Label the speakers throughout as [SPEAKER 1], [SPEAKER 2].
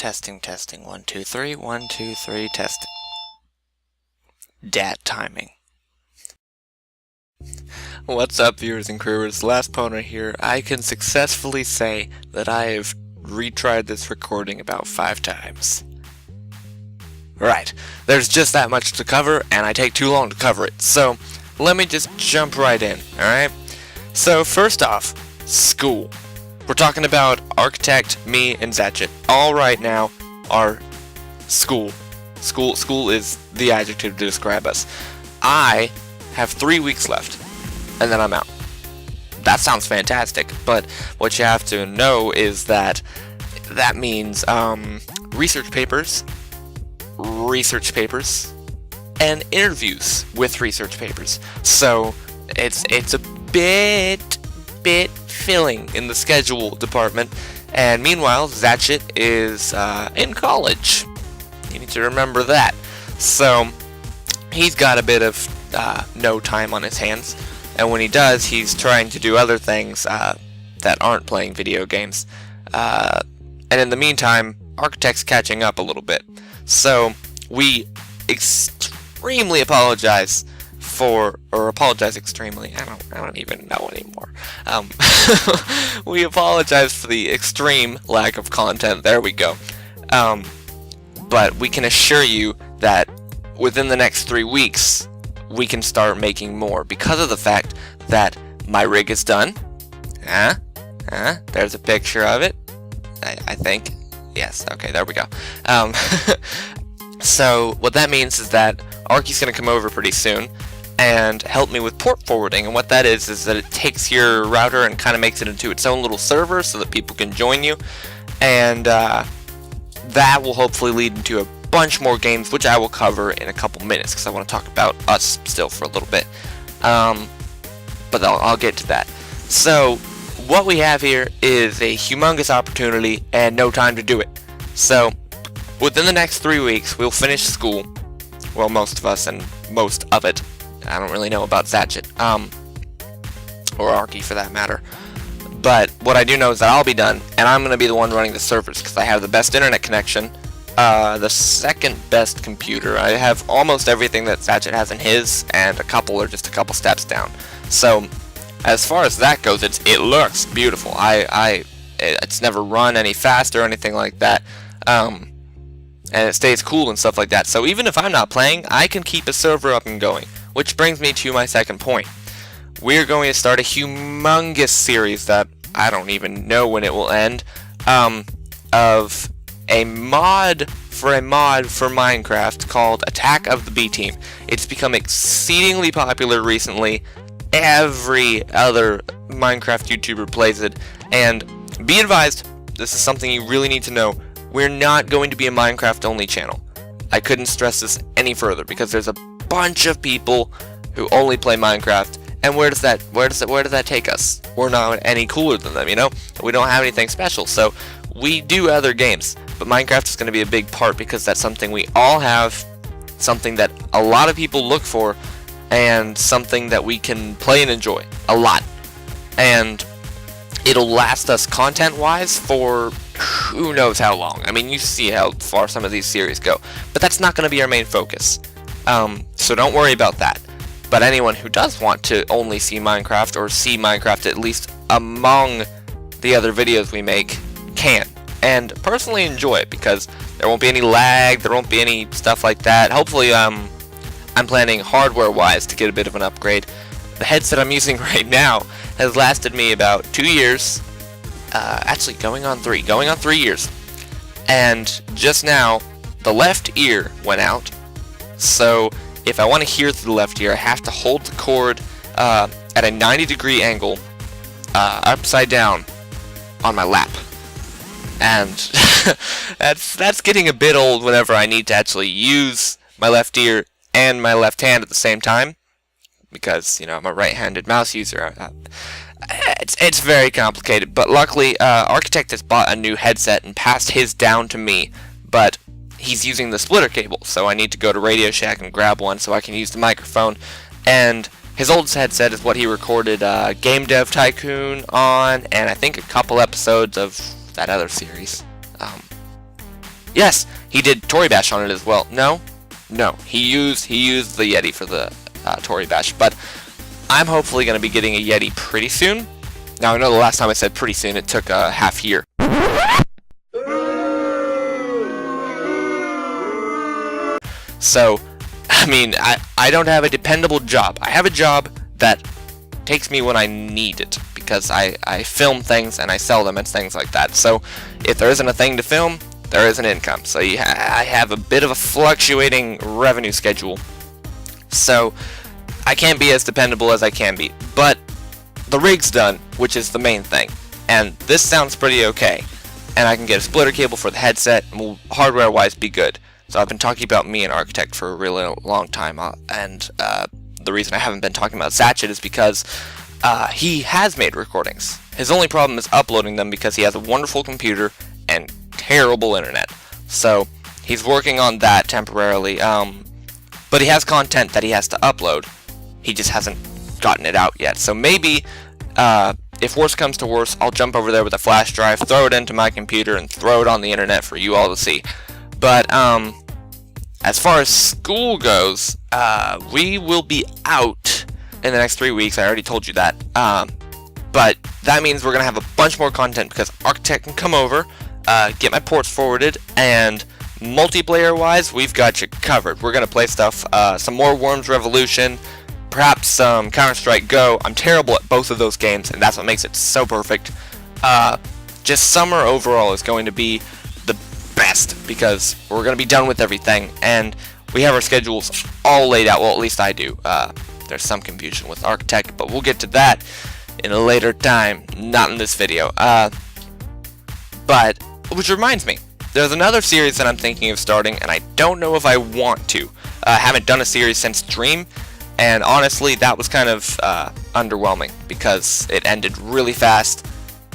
[SPEAKER 1] Testing, testing. 1, 2, 3. 1, 2, 3. Testing. Dat timing. What's up, viewers and crewers? TheLastPwnr here. I can successfully say that I have retried this recording about 5 times. Right, there's just that much to cover, and I take too long to cover it. So, let me just jump right in, alright? So, first off, school. We're talking about Architect, me, and Zatchet. All right now are school. School is the adjective to describe us. I have 3 weeks left, and then I'm out. That sounds fantastic, but what you have to know is that means research papers, and interviews with research papers. So it's a bit filling in the schedule department, and meanwhile Zatchet is in college. You need to remember that. So he's got a bit of no time on his hands, and when he does, he's trying to do other things that aren't playing video games. And in the meantime, Architect's catching up a little bit. So we extremely apologize extremely. I don't even know anymore. We apologize for the extreme lack of content. There we go. But we can assure you that within the next 3 weeks, we can start making more because of the fact that my rig is done. There's a picture of it. I think. Yes. Okay. There we go. So what that means is that Arky's gonna come over pretty soon and help me with port forwarding, and what that is that it takes your router and kind of makes it into its own little server so that people can join you, and that will hopefully lead into a bunch more games, which I will cover in a couple minutes because I want to talk about us still for a little bit, but I'll get to that. So what we have here is a humongous opportunity and no time to do it. So within the next 3 weeks we'll finish school, well, most of us, and most of it. I don't really know about Zatchet, or Arky for that matter. But what I do know is that I'll be done, and I'm going to be the one running the servers because I have the best internet connection, the second best computer. I have almost everything that Zatchet has in his, and a couple are just a couple steps down. So as far as that goes, it looks beautiful. It's never run any faster or anything like that. And it stays cool and stuff like that. So even if I'm not playing, I can keep a server up and going. Which brings me to my second point. We're going to start a humongous series that I don't even know when it will end, of a mod for Minecraft called Attack of the B Team. It's become exceedingly popular recently. Every other Minecraft YouTuber plays it, and be advised, this is something you really need to know. We're not going to be a Minecraft only channel. I couldn't stress this any further because there's a bunch of people who only play Minecraft, and where does that take us? We're not any cooler than them, you know? We don't have anything special, so we do other games, but Minecraft is going to be a big part because that's something we all have, something that a lot of people look for, and something that we can play and enjoy a lot. And it'll last us content-wise for who knows how long. I mean, you see how far some of these series go, but that's not going to be our main focus. So don't worry about that. But anyone who does want to only see Minecraft, or see Minecraft at least among the other videos we make, can. And personally enjoy it because there won't be any lag, there won't be any stuff like that. Hopefully, I'm planning hardware-wise to get a bit of an upgrade. The headset I'm using right now has lasted me about 2 years. Actually, going on 3 years. And just now, the left ear went out. So if I want to hear through the left ear, I have to hold the cord at a 90-degree angle, upside down, on my lap. And that's getting a bit old whenever I need to actually use my left ear and my left hand at the same time, because, you know, I'm a right-handed mouse user. It's very complicated, but luckily Architect has bought a new headset and passed his down to me, but he's using the splitter cable, so I need to go to Radio Shack and grab one so I can use the microphone. And his old headset is what he recorded Game Dev Tycoon on, and I think a couple episodes of that other series. Yes, he did Tory Bash on it as well. No, he used the Yeti for the Tory Bash, but I'm hopefully going to be getting a Yeti pretty soon. Now, I know the last time I said pretty soon, it took a half year. So, I mean, I don't have a dependable job. I have a job that takes me when I need it, because I film things and I sell them and things like that. So, if there isn't a thing to film, there is an income. So, I have a bit of a fluctuating revenue schedule. So, I can't be as dependable as I can be. But the rig's done, which is the main thing. And this sounds pretty okay. And I can get a splitter cable for the headset, and will hardware-wise be good. So I've been talking about me and Architect for a really long time, and the reason I haven't been talking about Satchet is because he has made recordings. His only problem is uploading them, because he has a wonderful computer and terrible internet. So he's working on that temporarily, but he has content that he has to upload. He just hasn't gotten it out yet. So maybe, if worse comes to worse, I'll jump over there with a flash drive, throw it into my computer, and throw it on the internet for you all to see. But as far as school goes, we will be out in the next 3 weeks. I already told you that. But that means we're going to have a bunch more content, because Architect can come over, get my ports forwarded, and multiplayer-wise, we've got you covered. We're going to play stuff, some more Worms Revolution, perhaps some Counter-Strike Go. I'm terrible at both of those games, and that's what makes it so perfect. Just summer overall is going to be the best, because we're going to be done with everything, and we have our schedules all laid out. Well, at least I do. There's some confusion with Architect, but we'll get to that in a later time, not in this video. But, which reminds me, there's another series that I'm thinking of starting, and I don't know if I want to. I haven't done a series since Dream, and honestly, that was kind of underwhelming, because it ended really fast,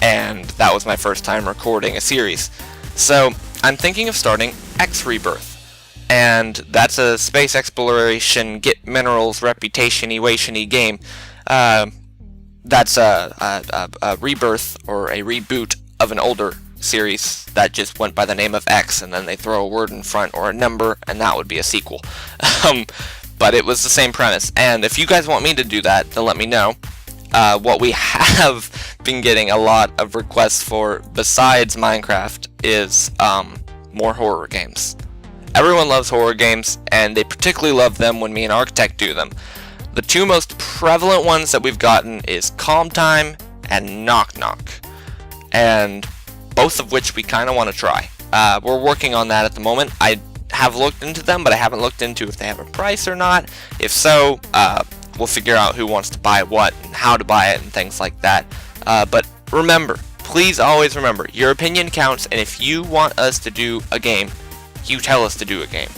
[SPEAKER 1] and that was my first time recording a series. So, I'm thinking of starting X Rebirth, and that's a space exploration, get minerals, reputation-y game. That's a rebirth, or a reboot of an older series that just went by the name of X, and then they throw a word in front or a number, and that would be a sequel. But it was the same premise, and if you guys want me to do that, then let me know. What we have been getting a lot of requests for, besides Minecraft, is more horror games. Everyone loves horror games, and they particularly love them when me and Architect do them. The two most prevalent ones that we've gotten is Calm Time and Knock Knock, and both of which we kind of want to try. We're working on that at the moment. I have looked into them, but I haven't looked into if they have a price or not. If so, we'll figure out who wants to buy what and how to buy it and things like that. But remember, please always remember, your opinion counts, and if you want us to do a game, you tell us to do a game.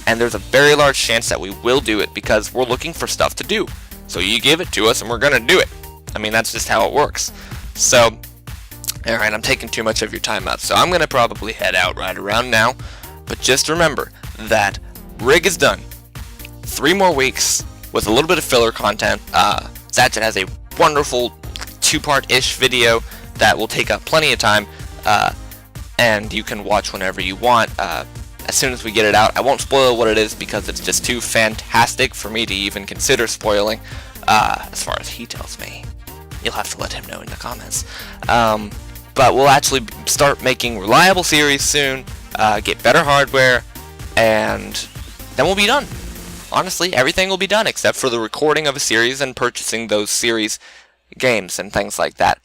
[SPEAKER 1] And there's a very large chance that we will do it, because we're looking for stuff to do. So you give it to us and we're going to do it. I mean, that's just how it works. So, alright, I'm taking too much of your time up, so I'm going to probably head out right around now. But just remember that Rig is done. 3 more weeks with a little bit of filler content. Satchet has a wonderful 2-part-ish video that will take up plenty of time, and you can watch whenever you want. As soon as we get it out, I won't spoil what it is, because it's just too fantastic for me to even consider spoiling, as far as he tells me. You'll have to let him know in the comments. But we'll actually start making reliable series soon, get better hardware, and then we'll be done. Honestly, everything will be done except for the recording of a series and purchasing those series games and things like that.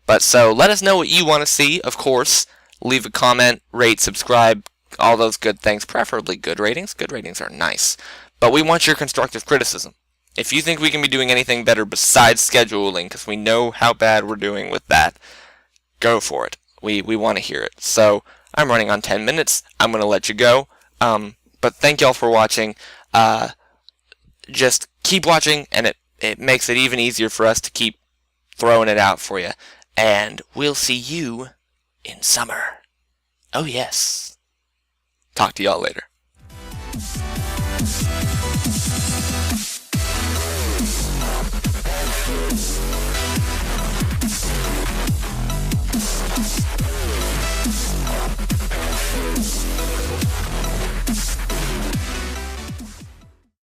[SPEAKER 1] But so, let us know what you want to see, of course. Leave a comment, rate, subscribe, all those good things, preferably good ratings. Good ratings are nice. But we want your constructive criticism. If you think we can be doing anything better besides scheduling, because we know how bad we're doing with that, go for it. We want to hear it. So, I'm running on 10 minutes. I'm going to let you go. But thank y'all for watching. Just keep watching, and it makes it even easier for us to keep throwing it out for you. And we'll see you in summer. Oh yes. Talk to y'all later.